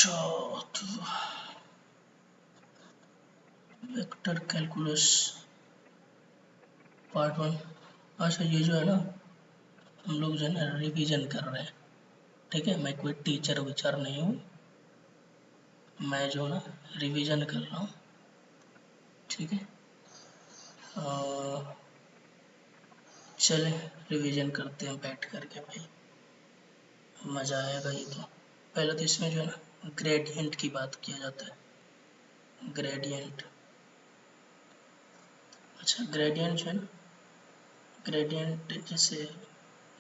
अच्छा तो vector calculus part 1। अच्छा ये जो है ना हम लोग जो है ना रिवीजन कर रहे हैं, ठीक है। मैं कोई टीचर विचार नहीं हूँ, मैं जो ना रिवीजन कर रहा हूँ, ठीक है। चले रिवीजन करते हैं बैठ करके भाई, मज़ा आएगा ये तो। पहले तो इसमें जो है ना ग्रेडियंट की बात किया जाता है, ग्रेडियंट। अच्छा ग्रेडियंट जो है ना, ग्रेडियंट जैसे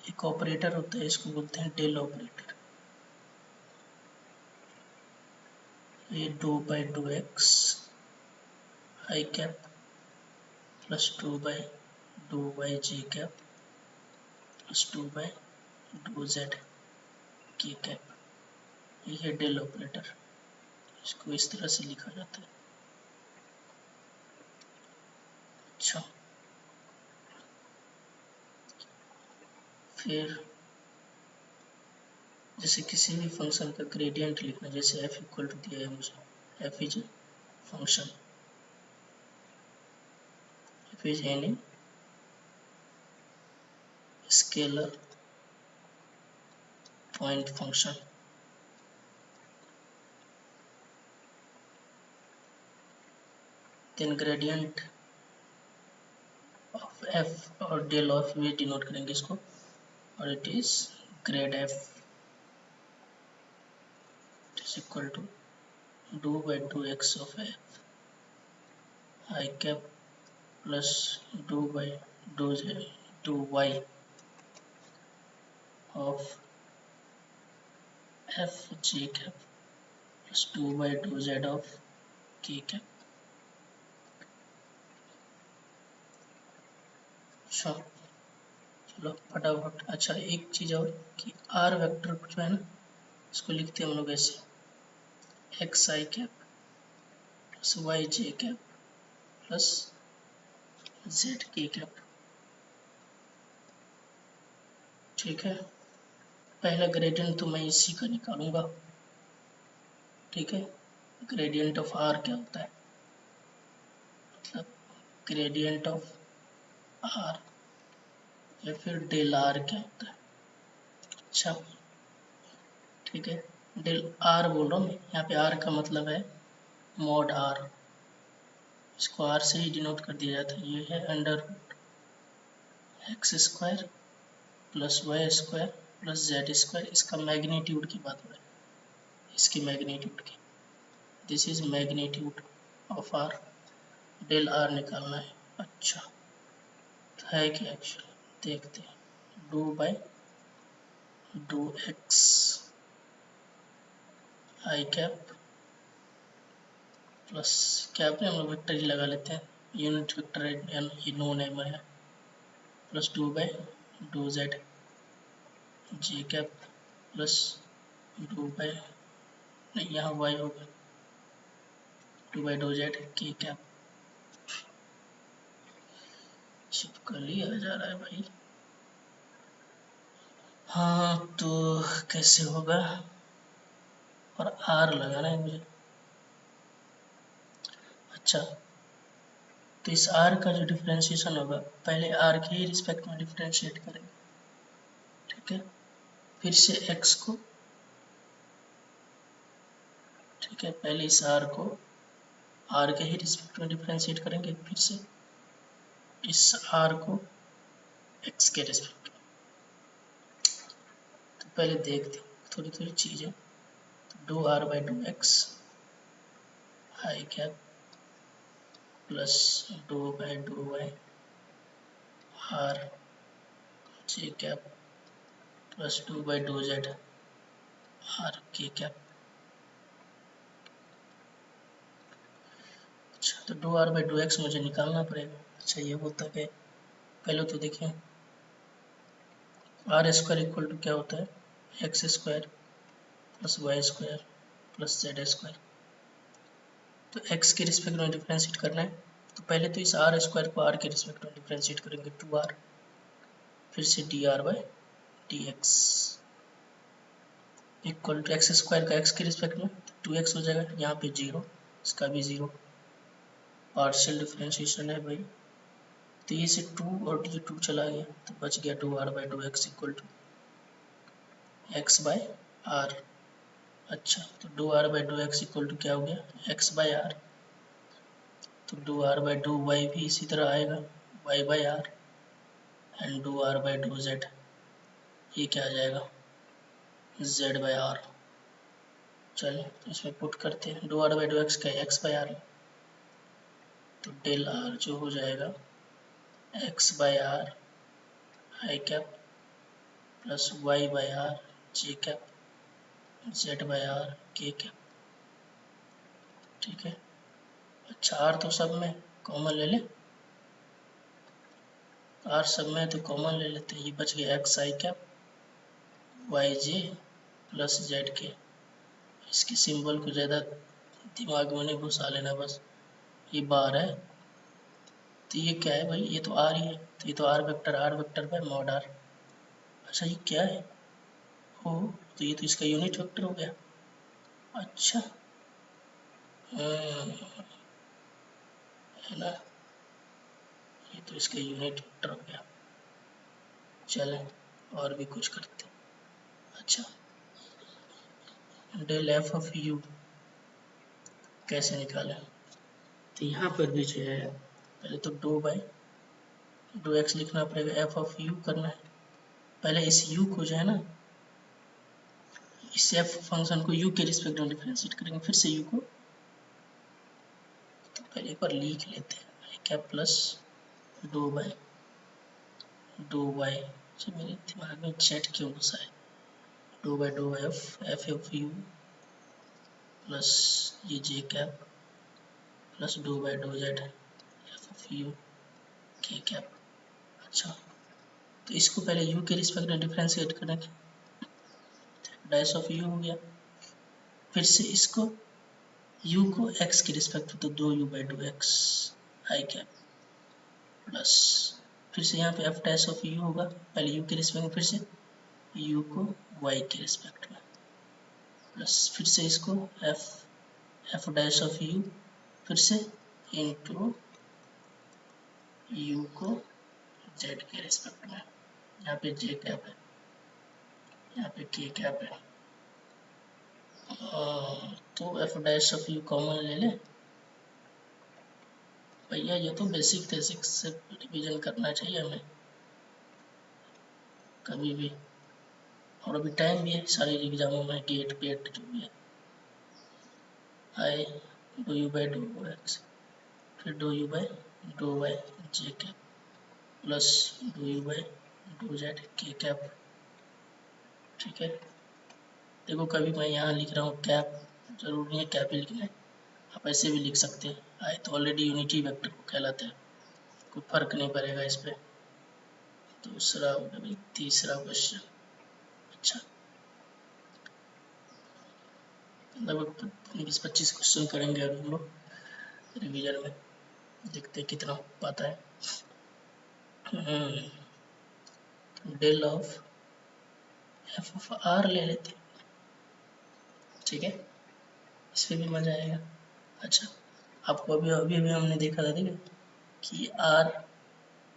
एक ऑपरेटर होता है, इसको बोलते हैं डेल ऑपरेटर। ये 2/2x I cap plus 2/2y J cap plus 2/2z K cap, ये है डेल ऑपरेटर। इसको इस तरह से लिखा जाता है। अच्छा फिर जैसे किसी भी फंक्शन का ग्रेडियंट लिखना, जैसे f इक्वल टू दिया है मुझे, f is function, f is any scalar point function, then gradient of f और डेल ऑफ ये डिनोट करेंगे इसको, और it is grad f is equal to 2/2x of f I cap plus 2/2y of f j cap plus 2/2z of k cap. अच्छा चलो फटाफट। अच्छा एक चीज़ और कि r वेक्टर जो है ना इसको लिखते हैं हम लोग ऐसे, x i cap plus Y j cap plus Z k cap, ठीक है। पहला ग्रेडियंट तो मैं इसी का निकालूंगा, ठीक है। ग्रेडियंट ऑफ आर क्या होता है, मतलब ग्रेडियंट ऑफ आर या फिर डेल आर क्या होता है। अच्छा ठीक है, डेल आर बोल रहा हूँ मैं, यहाँ पे आर का मतलब है मॉड आर, इसको आर से ही डिनोट कर दिया जाता है। ये है under x square plus y square plus z square, इसका मैग्नीट्यूड की बात हो रही है, इसकी मैग्नीट्यूड की। This is magnitude of are, del r निकालना है। अच्छा तो है क्या एक्चुअली, देखते हैं। 2/2x I cap plus cap में हम लोग वेक्टर ही लगा लेते हैं, यूनिट वेक्टर ये नोन है हमारे यहाँ, plus 2/2z J cap plus 2 by, नहीं यहाँ y होगा 2/2z के कैप। छिपकली आ जा रहा है भाई। हाँ तो कैसे होगा, और r लगाना है मुझे। अच्छा तो इस r का जो डिफ्रेंशिएशन होगा, पहले r के ही रिस्पेक्ट में डिफ्रेंशिएट करेंगे, ठीक है। फिर से x को, ठीक है, पहले इस r को r के ही रिस्पेक्ट में डिफ्रेंशिएट करेंगे, फिर से इस r को x के रिस्पेक्ट में। तो पहले देखते हैं थोड़ी थोड़ी चीज़ें। तो 2r/2x आई कैप प्लस 2/2y r जे कैप प्लस 2/2z r के कैप। अच्छा तो 2r/2x मुझे निकालना पड़ेगा। अच्छा ये होता है, पहले तो देखिए आर स्क्वायर इक्वल टू क्या होता है, x square plus y square plus z square. तो एक्स के रिस्पेक्ट में डिफ्रेंशिएट करना है, तो पहले तो इस आर स्क्वायर को आर के रिस्पेक्ट में डिफ्रेंशिएट करेंगे, 2r, फिर से dr/dx equal to x square का एक्स के रिस्पेक्ट में 2x हो जाएगा, यहाँ पे 0, इसका भी 0। पार्शियल डिफरेंशिएशन है भाई, तो ये से 2 और ये 2 चला गया, तो बच गया 2r/2x इक्वल टू x/r। अच्छा, तो 2r/2x इक्वल टू क्या हो गया, x/r। तो 2r/2y भी इसी तरह आएगा, y/r। एंड 2r/2z, ये क्या आ जाएगा, z/r। चलिए तो इसमें पुट करते हैं, 2r/2x का x/r, तो डेल r जो हो जाएगा x/r आई कैप प्लस y/r जे कैप z/r के कैप। ठीक है, अच्छा r तो सब में कॉमन ले ले, r सब में तो कॉमन ले लेते हैं, ये बच गया x आई कैप वाई जे प्लस जेड के। इसके सिंबल को ज़्यादा दिमाग में नहीं घुसा लेना, बस ये बार है, तो ये क्या है भाई, ये तो आर ही है, तो ये तो r vector by mod r. अच्छा ये क्या है, ओ तो ये तो इसका यूनिट वेक्टर हो गया। अच्छा है ना, ये तो इसका यूनिट वेक्टर हो गया। चलें और भी कुछ करते हैं। अच्छा, डेल एफ ऑफ यू कैसे निकालें, तो यहाँ पर भी जो है पहले तो 2/2x लिखना पड़ेगा, एफ ऑफ यू करना है। पहले इस u को जो है ना, इस एफ फंक्शन को u के रिस्पेक्ट में डिफरेंशिएट करेंगे, फिर से u को, तो पहले एक बार लिख लेते हैं, क्या प्लस 2/2y, जो मेरे दिमाग में जेड क्यों घुसा है, 2/2f F of U plus ये J cap plus 2/2z F of U K cap. अच्छा, तो इसको पहले u के रिस्पेक्ट में डिफरेंशिएट करेंगे, डैश ऑफ u हो गया, फिर से इसको u को x के रिस्पेक्ट में, तो 2u/2x आई कैप प्लस, फिर से यहाँ पे f डैश ऑफ u होगा, पहले u के रिस्पेक्ट में, फिर से u को y के रिस्पेक्ट में प्लस, फिर से इसको f डैश ऑफ u, फिर से इंटू u को z के रिस्पेक्ट में, यहाँ पे j कैप है, यहाँ पे k कैप है, तो f dash of u common ले ले भैया, ये तो बेसिक से रिवीजन करना चाहिए हमें कभी भी, और अभी टाइम भी है, सारे एग्जामों में गेट पेट जो भी है। आई 2u/2x, फिर 2u/2y जे कैप प्लस 2u/2z के कैप। ठीक है, देखो कभी मैं यहाँ लिख रहा हूँ कैप, जरूरी नहीं है कैप ही लिखना है, आप ऐसे भी लिख सकते हैं, आई तो ऑलरेडी यूनिटी वेक्टर को कहलाता है, कोई फर्क नहीं पड़ेगा इस पर। दूसरा हो गया भाई, तीसरा क्वेश्चन। अच्छा, लगभग 20-25 क्वेश्चन करेंगे अभी हम लोग रिवीजन में, देखते हैं कितना पाता है। Del of F of r ले लेते हैं, ठीक है, इस पर भी मजा आएगा। अच्छा, आपको अभी अभी अभी हमने देखा था, देखिए कि आर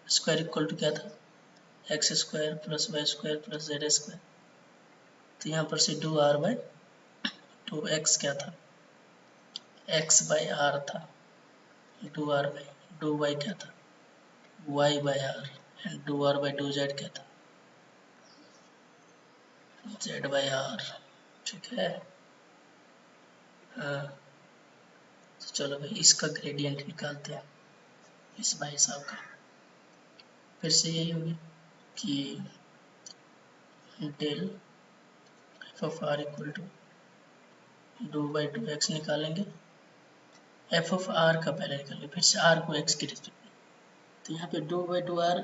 स्क्वायर इक्वल टू क्या था, x square plus y square plus z square, तो यहाँ पर से 2r/2x क्या था, x/r था, 2r/2y क्या था, y/r, एंड 2r/2z क्या था, z/r। ठीक है, हाँ, तो चलो भाई इसका ग्रेडियंट निकालते हैं, इस भाई साहब का। फिर से यही होगी कि del F of are equal to 2/2x निकालेंगे, एफ ऑफ आर का पहले निकालेंगे, फिर से आर को एक्स के रिस्पेक्ट में, तो यहाँ पे 2/2r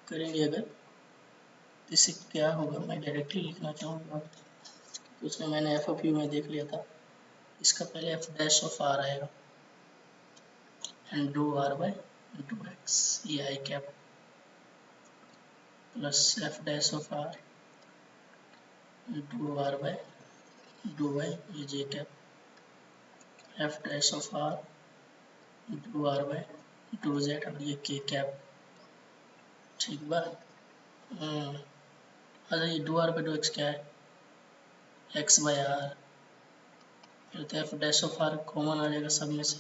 करेंगे अगर, तो इससे क्या होगा, मैं डायरेक्टली लिखना चाहूँगा, तो उसमें मैंने एफ ऑफ यू में देख लिया था, इसका पहले एफ डैश ऑफ आर आएगा एंड 2r/2x, ये I cap plus F dash of R 2r/2z do Y ये J cap F dash of R do R Y do Z और ये के कैप। ठीक बा। अच्छा ये डू आर पे डू एक्स क्या है? X by R. फिर तो F dash of R common आ जाएगा सब में से,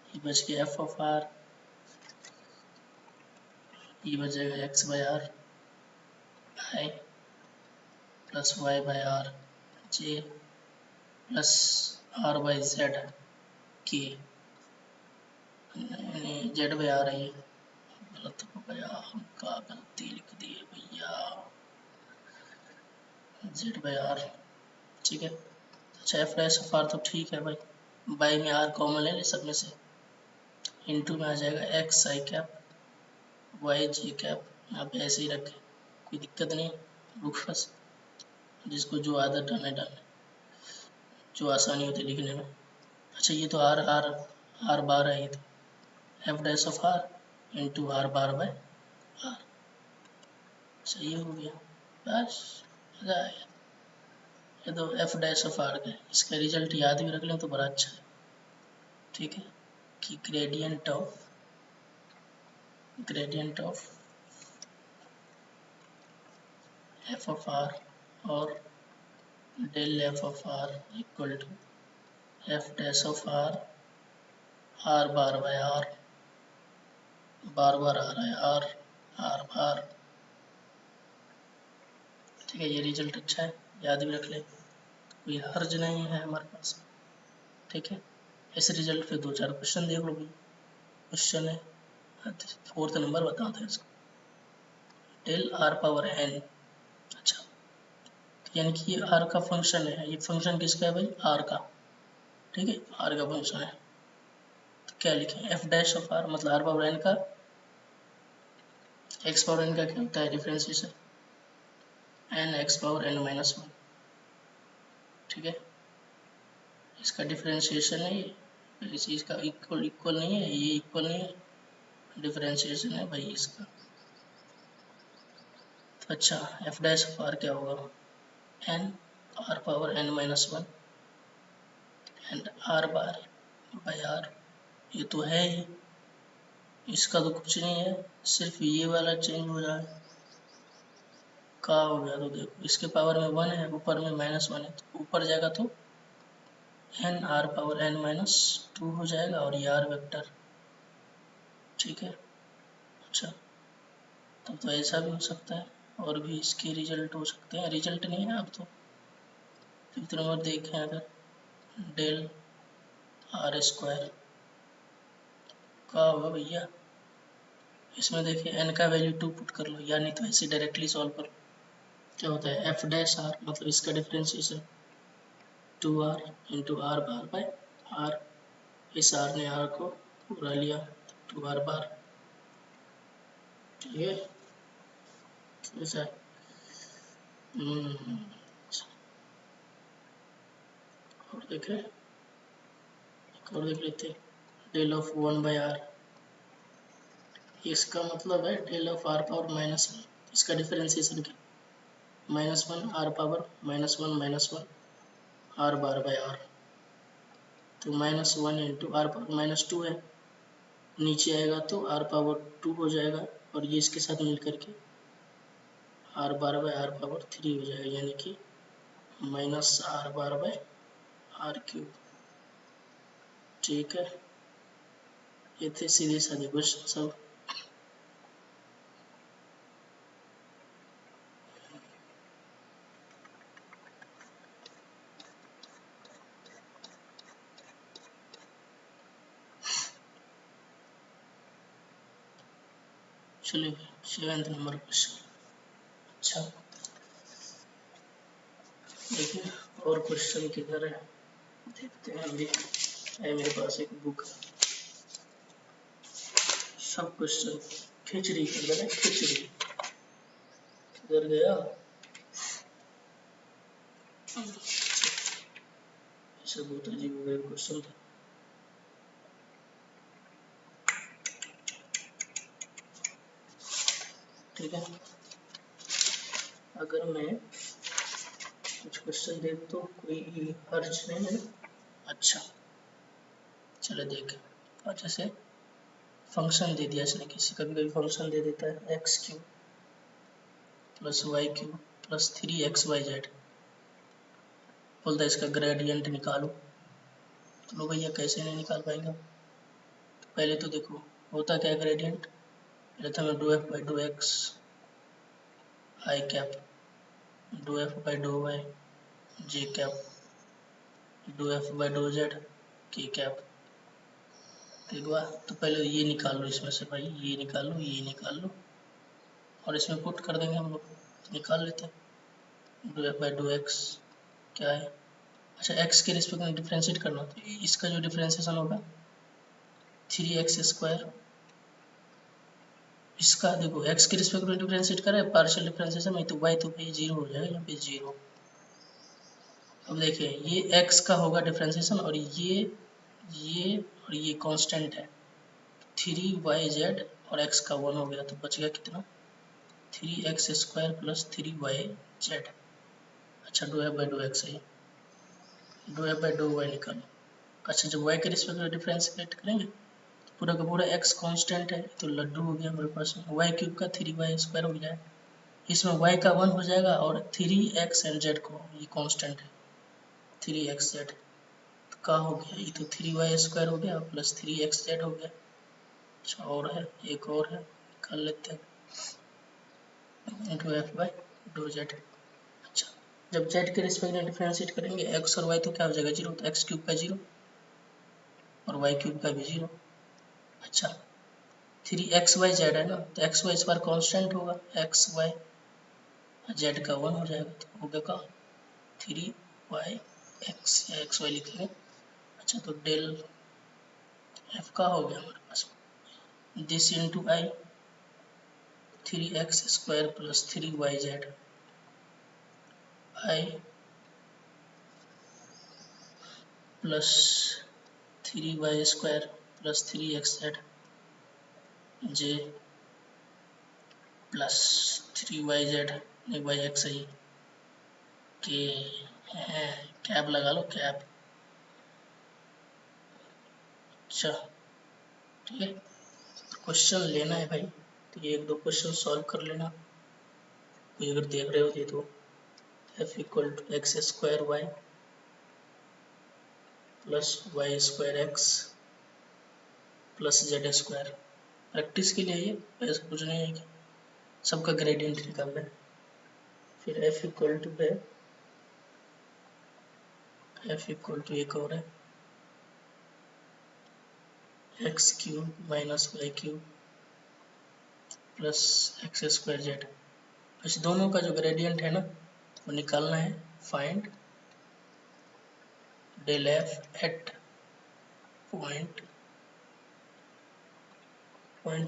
ये बच गया एफ ऑफ आर, ये बच जाएगा x by r i plus y by r j plus r by z के, जेड बाई आर है। गलत हो गया, हमका गलती लिख दी है भैया, जेड बाई आर। ठीक है। अच्छा एफ डैश ऑफ आर तो ठीक है भाई, बाई में आर कॉमन ले ले सब में से, इनटू में आ जाएगा x i cap Y j cap. यहाँ पे ऐसे ही रखें, कोई दिक्कत नहीं, रुक बस, जिसको जो आदत डालने डालने, जो आसानी होती लिखने में। अच्छा ये तो आर आर आर बार है, ये तो F dash of r into r bar by r, सही हो गया। बस मजा आया। ये तो एफ डैश ऑफ आर का है, इसका रिजल्ट याद भी रख लें तो बड़ा अच्छा है। ठीक है कि gradient of F of R और del F of are equal to F dash of R R bar by R, बार बार आ रहा है आर आर बार। ठीक है ये रिजल्ट अच्छा है, याद भी रख ले, कोई हर्ज नहीं है हमारे पास। ठीक है इस रिजल्ट पे दो चार क्वेश्चन देख लो भाई। क्वेश्चन है 4th नंबर बताते हैं इसको, डेल आर पावर एन। अच्छा यानी कि ये आर का फंक्शन है, ये फंक्शन किसका है भाई? आर का। ठीक है आर का फंक्शन है, तो क्या लिखें? एफ डैश ऑफ आर मतलब आर पावर एन का एक्स पावर एन का क्या होता है? Differentiation n x power n minus one. ठीक है इसका डिफरेंशिएशन है ये, इस चीज़ का इक्वल इक्वल नहीं है, ये इक्वल नहीं है, डिफरेंशिएशन है भाई इसका। तो अच्छा एफ डैश ऑफ आर क्या होगा? N r power n minus one and r bar by r, ये तो है ही, इसका तो कुछ नहीं है, सिर्फ ये वाला चेंज हो रहा है। का हो गया तो देखो इसके पावर में वन है, ऊपर में माइनस वन है, तो ऊपर जाएगा तो n r power n minus two हो जाएगा और ये आर वेक्टर। ठीक है अच्छा तब तो ऐसा भी हो सकता है, और भी इसके रिजल्ट हो सकते हैं, रिजल्ट नहीं है अब तो। 5th नंबर देखें अगर, डेल आर स्क्वायर का होगा भैया, इसमें देखिए एन का वैल्यू 2 पुट कर लो, या नहीं तो ऐसे डायरेक्टली सॉल्व कर लो। क्या होता है? एफ डैश आर मतलब इसका differentiation 2r into r bar by r, इस आर ने आर को पूरा लिया, 2r बार। ठीक है ऐसा है। और देखें, एक और देख लेते हैं, डेल ऑफ 1 बाय आर, इसका मतलब है del of R power minus one, इसका डिफरेंशिएशन क्या? Minus one R power minus one R bar by R, तो minus one into R power minus two है, नीचे आएगा तो आर पावर टू हो जाएगा, और ये इसके साथ मिल करके r bar by r power three हो जाएगा, यानी कि minus r bar by r cube. ठीक है ये थे सीधे साधे क्वेश्चन सब। चलिए 7th नंबर क्वेश्चन। अच्छा देखिए और क्वेश्चन किधर है देखते हैं, अभी है मेरे पास एक बुक, सब क्वेश्चन खिचड़ी किधर है, खिचड़ी किधर गया, ऐसा बहुत अजीब वगैरह क्वेश्चन था। ठीक है अगर मैं कुछ क्वेश्चन देख तो कोई हर्ज नहीं है। अच्छा चलो देखें। और जैसे फंक्शन दे दिया इसने, किसी कभी कभी फंक्शन दे देता है x cube plus y cube plus 3xyz, बोलता है इसका ग्रेडियंट निकालो। तो लो भैया कैसे नहीं निकाल पाएंगे। तो पहले तो देखो होता क्या है ग्रेडियंट, पहले तो हमें डो F by dough x i cap, डो F by dough y j cap, डो एफ बाई डो जेड के कैप। ठीक बा, तो पहले ये निकाल लो इसमें से भाई, ये निकाल लो, ये निकाल लो और इसमें पुट कर देंगे हम लोग, निकाल लेते हैं। डो एफ बाई डो एक्स क्या है, अच्छा एक्स के रिस्पेक्ट में डिफ्रेंशिएट करना, तो इसका जो डिफ्रेंशिएशन होगा 3x², इसका देखो x के रिस्पेक्ट में डिफ्रेंशिएट करा है पार्शियल डिफ्रेंशिएशन में, तो y तो भाई जीरो हो जाएगा यहाँ पे जीरो। अब देखिए ये x का होगा डिफ्रेंशिएशन और ये और ये कांस्टेंट है 3yz और x का 1 हो गया, तो बच गया कितना 3x² प्लस 3yz। अच्छा do F by dough X है, do F by dough Y निकालो। अच्छा जब y के रिस्पेक्ट में डिफ्रेंशिएट करेंगे तो पूरा का पूरा x कांस्टेंट है, तो लड्डू हो गया हमारे पास, y क्यूब का 3y² हो जाएगा, इसमें y का 1 हो जाएगा और 3x एंड z को ये कांस्टेंट है 3xz, तो क्या हो गया, ये तो 3y² हो गया प्लस 3xz हो गया। अच्छा और है, एक और है, कर लेते हैं डो एफ बाई डो जेड। अच्छा जब z के रिस्पेक्ट में डिफरेंशिएट करेंगे x और y तो क्या हो जाएगा जीरो, तो एक्स क्यूब का जीरो और वाई क्यूब का भी जीरो। अच्छा 3xyz है ना, तो एक्स वाई इस बार कांस्टेंट होगा, एक्स वाई जेड का 1 हो जाएगा, तो हो गया का 3y(x) या xy लिखेंगे। अच्छा तो डेल एफ का हो गया हमारे पास this into I 3x² plus 3yz I plus 3y² plus 3xz J plus 3yz नहीं बाई एक्स आई के है, कैप लगा लो कैप। अच्छा ठीक है, क्वेश्चन लेना है भाई, तो ये एक दो क्वेश्चन सॉल्व कर लेना, कोई अगर देख रहे हो तो f equal to x² y plus y² x plus z²। Practice के लिए ये ऐसा कुछ नहीं है कि सबका ग्रेडियंट निकालना है। फिर f इक्वल टू है, f इक्वल टू एक और है x cube minus y cube plus x² z। इस दोनों का जो ग्रेडियंट है ना वो निकालना है, find del f at point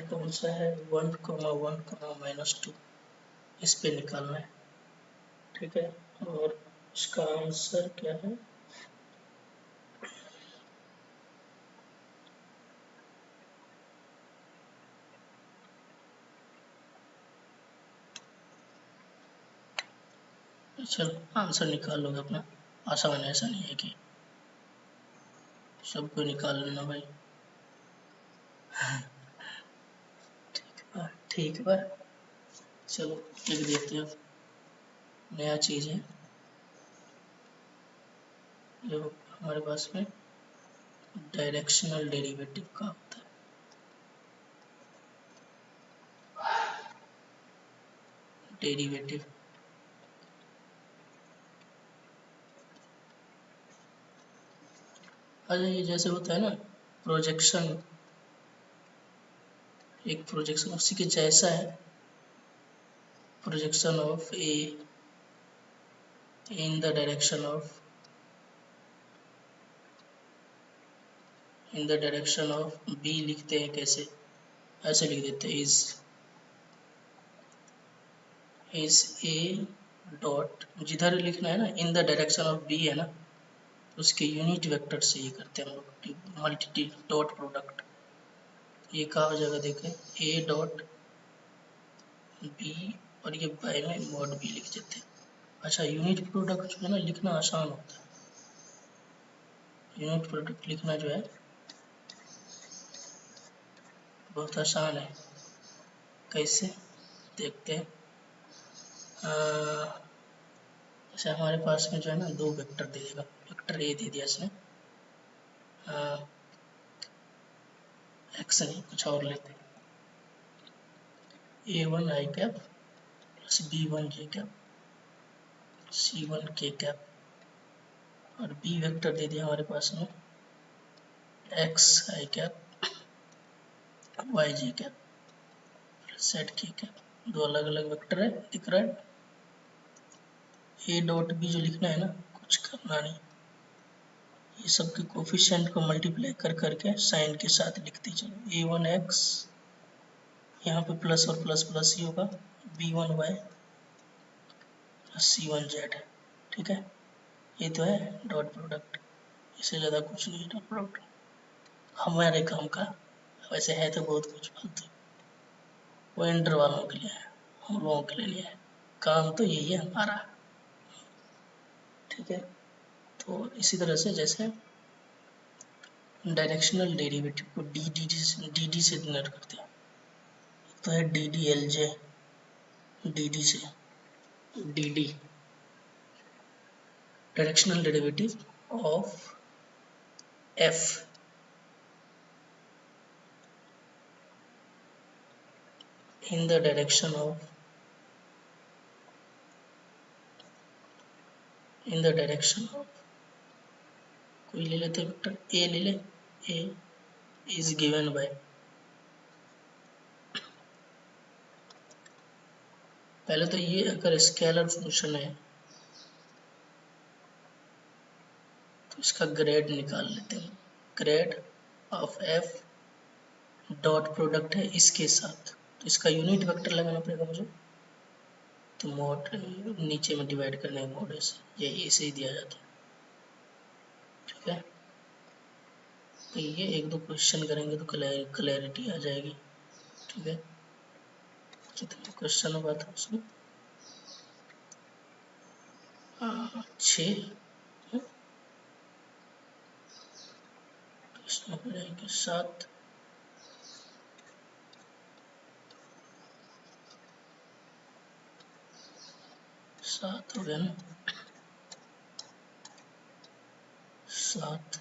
कौन सा है 1,1,-2, इस पे निकालना है। ठीक है, और इसका आंसर क्या है, चलो आंसर निकाल लोगे अपना, आसान है, ऐसा नहीं है कि सबको निकाल लेना भाई। ठीक है भाई, चलो एक देखते हैं नया चीज़ है जो हमारे पास में डायरेक्शनल डेरिवेटिव का होता है। डेरिवेटिव अच्छा ये जैसे होता है ना प्रोजेक्शन, एक प्रोजेक्शन उसी के जैसा है, projection of a in the direction of b लिखते हैं कैसे, ऐसे लिख देते हैं इज ए डॉट, जिधर लिखना है ना in the direction of b है ना, उसके यूनिट वेक्टर से ये करते हैं हम लोग मल्टी डॉट प्रोडक्ट। ये कहा हो जाएगा देखें a डॉट बी और ये बाय में मॉड बी लिख देते हैं। अच्छा, यूनिट प्रोडक्ट जो है ना लिखना आसान होता है, यूनिट प्रोडक्ट लिखना जो है बहुत आसान है। कैसे देखते हैं। जैसे हमारे पास में जो है ना दो वेक्टर दे देगा, वेक्टर ए दे दिया इसने, एक्स नहीं कुछ और लेते हैं, A1 आई कैप प्लस B1 जे कैप C1 के कैप, और बी वेक्टर दे दिया हमारे पास में x i cap Y j cap plus Z k cap. दो अलग अलग वेक्टर है, दिख रहा है। ए डॉट बी जो लिखना है ना, कुछ करना नहीं, ये सब के कोफिशिएंट को मल्टीप्लाई कर करके साइन के साथ लिखते चलो। A1x यहाँ पे प्लस और प्लस प्लस ही होगा, B1y प्लस C1z है, ठीक है। ये तो है डॉट प्रोडक्ट, इससे ज़्यादा कुछ नहीं है डॉट प्रोडक्ट हमारे काम का। वैसे है तो बहुत कुछ फालतू, वो इंटर वालों के लिए है, हम लोगों के लिए नहीं है। काम तो यही है हमारा, ठीक है। तो इसी तरह से जैसे डायरेक्शनल डेरिवेटिव को डी से डिनोट करते हैं, तो है D D L J, D D से D D directional derivative of F in the direction of कोई ले लेते वेक्टर ए ले ले, ए इज गिवन बाय, पहले तो ये अगर स्केलर फंक्शन है तो इसका ग्रेड निकाल लेते हैं। Grade of F dot product है इसके साथ, तो इसका यूनिट वेक्टर लगाना पड़ेगा मुझे, तो मोड नीचे में डिवाइड करने का मोड ऐसे ये ऐसे ही दिया जाता है, ठीक है। तो ये एक दो क्वेश्चन करेंगे तो क्लैरिटी आ जाएगी, ठीक है। कितने क्वेश्चन हुआ था उसमें, 6, इसमें हो जाएंगे 7, 7 हो गया ना, 7।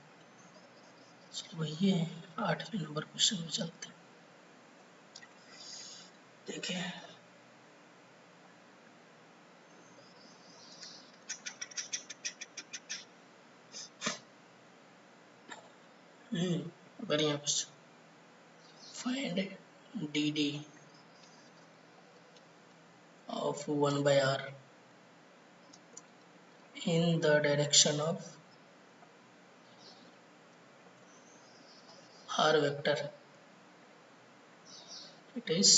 चलो वही है, 8वें नंबर क्वेश्चन में चलते हैं, देखिए। बढ़िया question. Find D D of 1 by r in the direction of r vector, it is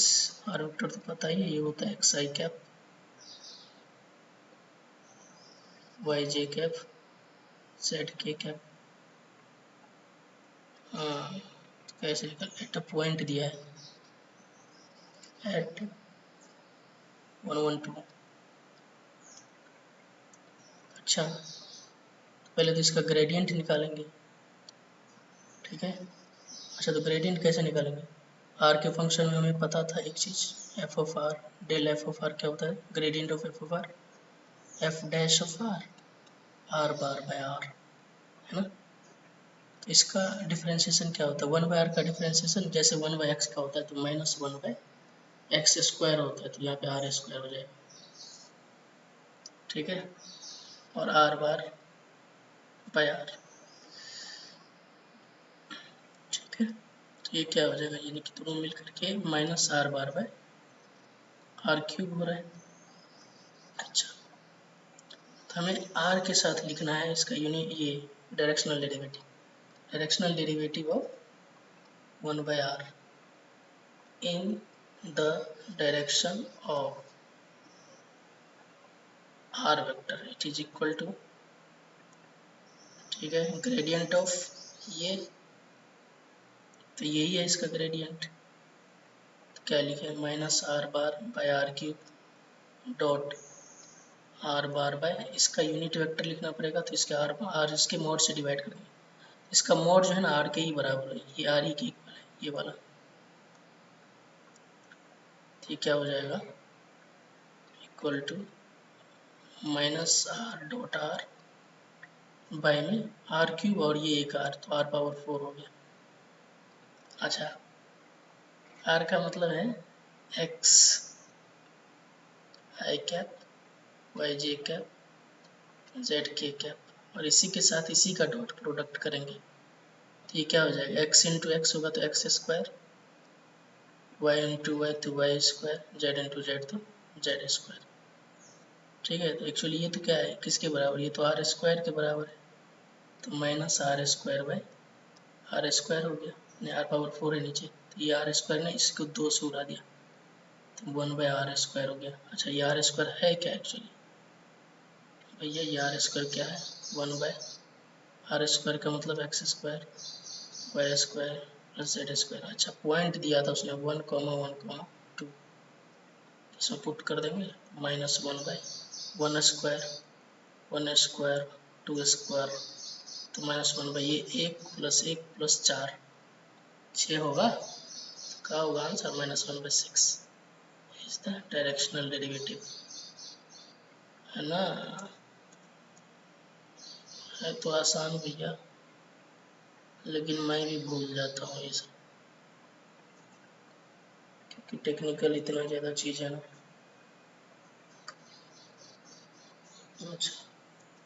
r vector तो पता ही है, ये होता है x I cap y j cap z k cap. हाँ, कैसे निकल, एट अ पॉइंट दिया है एट 112। अच्छा, पहले तो इसका ग्रेडियंट निकालेंगे, ठीक है। अच्छा, तो ग्रेडियंट कैसे निकालेंगे, आर के फंक्शन में हमें पता था एक चीज़, F of are, del F of are क्या होता है, gradient of F of R, F dash of R, R bar by R, है ना। तो इसका डिफ्रेंशिएशन क्या होता है, 1 बाय आर का डिफ्रेंशिएशन जैसे 1 बाय एक्स का होता है तो -1 बाय एक्स स्क्वायर होता है, तो यहाँ पे आर स्क्वायर हो जाएगा, ठीक है। और आर बार बाय आर, ठीक है। तो ये क्या हो जाएगा, यानी कि दोनों मिल करके -r bar by r cube हो रहा है। अच्छा, तो हमें r के साथ लिखना है इसका ये directional derivative of 1 by r in the direction of r vector, it is equal to, ठीक है, ग्रेडियंट ऑफ ये, तो यही है इसका ग्रेडियंट, तो क्या लिखे, -r bar by r cube dot r bar by, इसका यूनिट वेक्टर लिखना पड़ेगा तो इसके आर इसके मॉड से डिवाइड करेंगे। इसका मॉड जो है ना आर के ही बराबर है, ये आर ही के इक्वल है ये वाला। तो ये क्या हो जाएगा, equal to minus r dot r by में आर क्यूब और ये एक आर, तो आर पावर 4 हो गया। अच्छा, आर का मतलब है x i cap Y j cap Z k cap, और इसी के साथ इसी का डॉट प्रोडक्ट करेंगे तो ये क्या हो जाएगा, एक्स इंटू एक्स होगा तो X square, Y into Y तो Y square, Z into Z तो जेड स्क्वायर। ठीक है, तो एक्चुअली ये तो क्या है, किसके बराबर, ये तो आर स्क्वायर के बराबर है, तो minus r square by r square हो गया, नहीं आर पावर 4 है नीचे, तो ये आर स्क्वायर ने इसको 2 से उड़ा दिया तो 1 बाई आर स्क्वायर हो गया। अच्छा, ये आर स्क्वायर है क्या एक्चुअली, भैया ये आर स्क्वायर क्या है, 1 बाय आर स्क्वायर का मतलब x square y square plus z square. अच्छा, पॉइंट दिया था उसने 1,1,2, इसमें पुट कर देंगे माइनस 1 बाई 1 स्क्वायर 2 स्क्वायर, तो माइनस 1 बाई ये 1 प्लस 4 6 होगा, तो क्या होगा answer, minus 1 by 6 is the directional derivative, है ना। है तो आसान भैया, लेकिन मैं भी भूल जाता हूँ ये सब, क्योंकि टेक्निकल इतना ज़्यादा चीज़ है ना। अच्छा,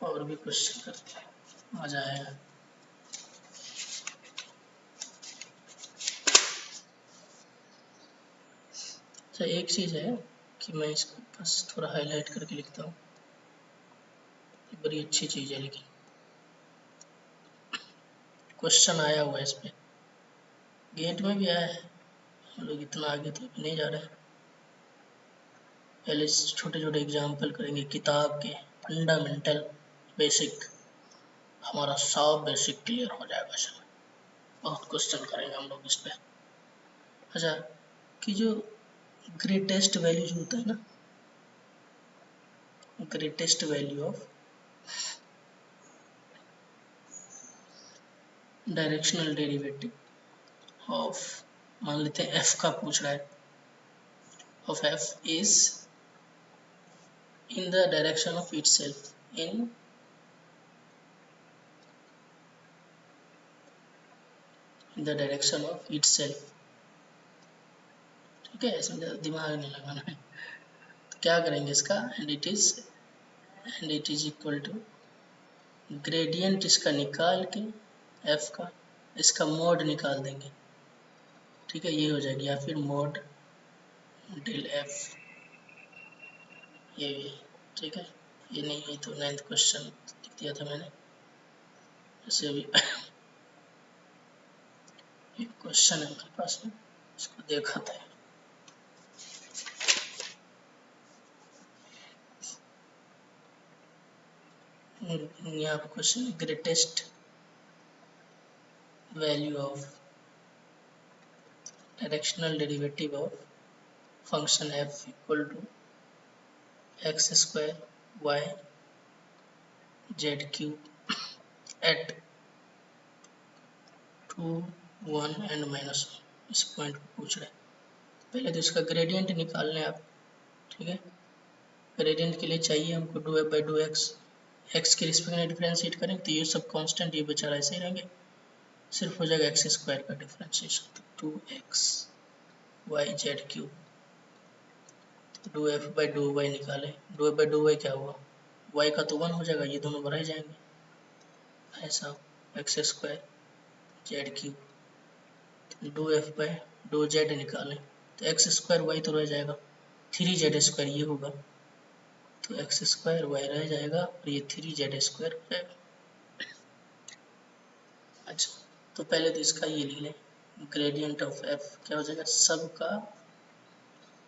और भी क्वेश्चन करते हैं, मज़ा आएगा। अच्छा, एक चीज़ है कि मैं इसको बस थोड़ा हाईलाइट करके लिखता हूँ, बड़ी अच्छी चीज़ है, लेकिन क्वेश्चन आया हुआ है इस पर, गेट में भी आया है, हम लोग इतना आगे तो अभी नहीं जा रहे हैं, पहले छोटे छोटे एग्जाम्पल करेंगे किताब के, फंडामेंटल बेसिक, हमारा सब बेसिक क्लियर हो जाएगा सर, बहुत क्वेश्चन करेंगे हम लोग इस पर। अच्छा, कि जो ग्रेटेस्ट वैल्यू जो होता है ना, greatest value of directional derivative of, मान लेते हैं एफ का पूछ रहा है, of F is in the direction of itself in the direction of itself। ठीक है, इसमें ज़्यादा दिमाग नहीं लगाना है, तो क्या करेंगे इसका, and it is equal to gradient इसका निकाल के एफ का, इसका मोड निकाल देंगे। ठीक है, ये हो जाएगी, या फिर मोड डेल एफ, ये भी। ठीक है, ये नहीं, ये तो 9th क्वेश्चन लिख दिया था मैंने, जैसे अभी एक क्वेश्चन है मेरे पास में, इसको देखा था, यहाँ पर question, greatest value of directional derivative of function f equal to x square y Z cube at 2 1 and minus 1, इस पॉइंट को पूछ रहे हैं। पहले तो इसका ग्रेडियंट निकालना है आप। ठीक है, ग्रेडियंट के लिए चाहिए हमको do F by do x, x के रिस्पेक्ट में डिफ्रेंशिएट करेंगे तो ये सब कांस्टेंट, ये बेचारा ऐसे ही रहेंगे, सिर्फ हो जाएगा एक्स स्क्वायर का डिफ्रेंशिएशन, तो 2x Y Z cube, do F by do Y निकाले, do F by do Y क्या हुआ, वाई का तो 1 हो जाएगा, ये दोनों बढ़ाए जाएंगे, ऐसा x square Z cube, do F by do Z निकालें तो एक्स स्क्वायर वाई तो रह जाएगा, 3z स्क्वायर ये होगा, तो एक्स स्क्वायर वाई रह जाएगा और ये 3z स्क्वायर हो जाएगा। अच्छा, तो पहले तो इसका ये लिख लें, ग्रेडियंट ऑफ एफ क्या हो जाएगा, सबका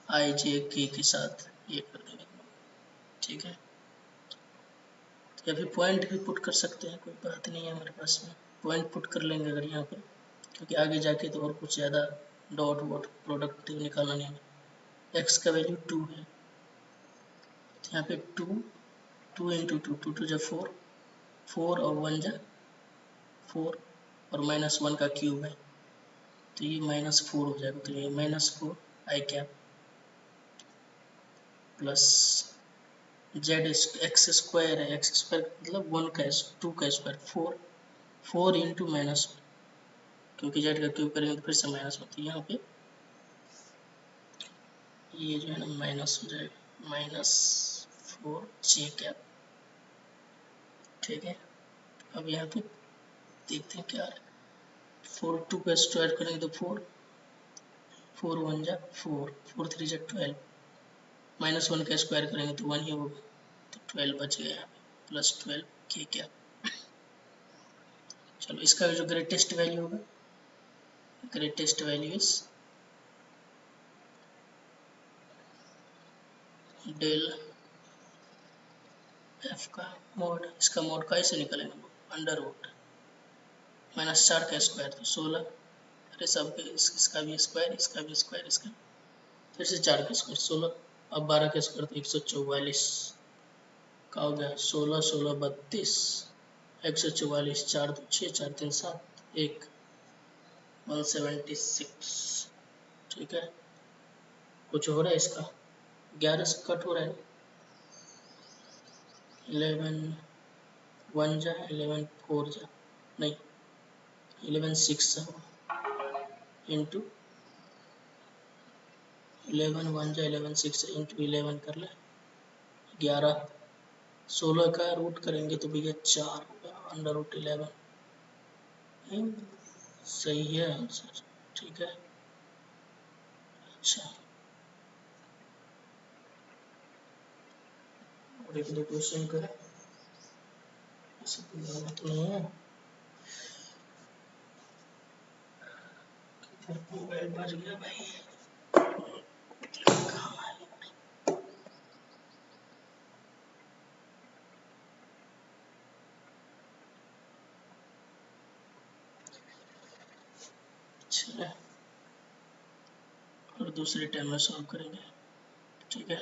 आई जे के साथ ये कर देंगे। ठीक है, या फिर पॉइंट भी पुट कर सकते हैं, कोई बात नहीं है, हमारे पास में पॉइंट पुट कर लेंगे अगर यहाँ पे, क्योंकि आगे जाके तो और कुछ ज़्यादा डॉट वॉट प्रोडक्ट निकालना नहीं है। एक्स का वैल्यू 2 है, तो यहाँ पे 2 2 इंटू टू, टू टू जा 4, 4 और 1 जा 4, और -1 का क्यूब है तो ये -4 हो जाएगा, तो ये -4 I cap plus Z X square है, एक्स स्क्वायर मतलब 1 का 2 का स्क्वायर 4, 4 इंटू -1, क्योंकि जेड का क्यूब करेंगे तो फिर से माइनस होती है यहाँ पे, ये जो है ना माइनस हो जाएगा, -4 जे कैप। ठीक है, अब यहाँ पे देखते हैं क्या है, 4 2 का स्क्वायर करेंगे तो 4, 4 1 जा 4, 4 3 जा 12, -1 का स्क्वायर करेंगे तो 1 ही होगा, तो 12 बच गया यहाँ पे, +12 के कैप। चलो इसका जो ग्रेटेस्ट वैल्यू होगा, greatest value is del f का मोड, इसका मोड कैसे निकलेगा, अंडर रूट -4 का स्क्वायर तो 16, अरे सब इसका भी स्क्वायर, इसका भी स्क्वायर, इसका फिर से 4 का स्क्वायर 16, अब 12 का स्क्वायर तो 144 का हो गया, 16 16 32, 144, 4 2 6, 4 3 7, 1 176। ठीक है, कुछ हो रहा है इसका, 11 से कट हो रहा है, 11 1 जा 11 4 जा नहीं 11 6 इंटू 11 1 जा 11 6 इंटू 11 कर ले 11, 16 का रूट करेंगे तो भैया 4 होगा, अंडर रूट 11, सही है आंसर। ठीक है, अच्छा और एक दो क्वेश्चन करें, ऐसे तो ज़्यादा तो नहीं है, मोबाइल बज गया भाई, अच्छा और दूसरे टाइम में सॉल्व करेंगे। ठीक है।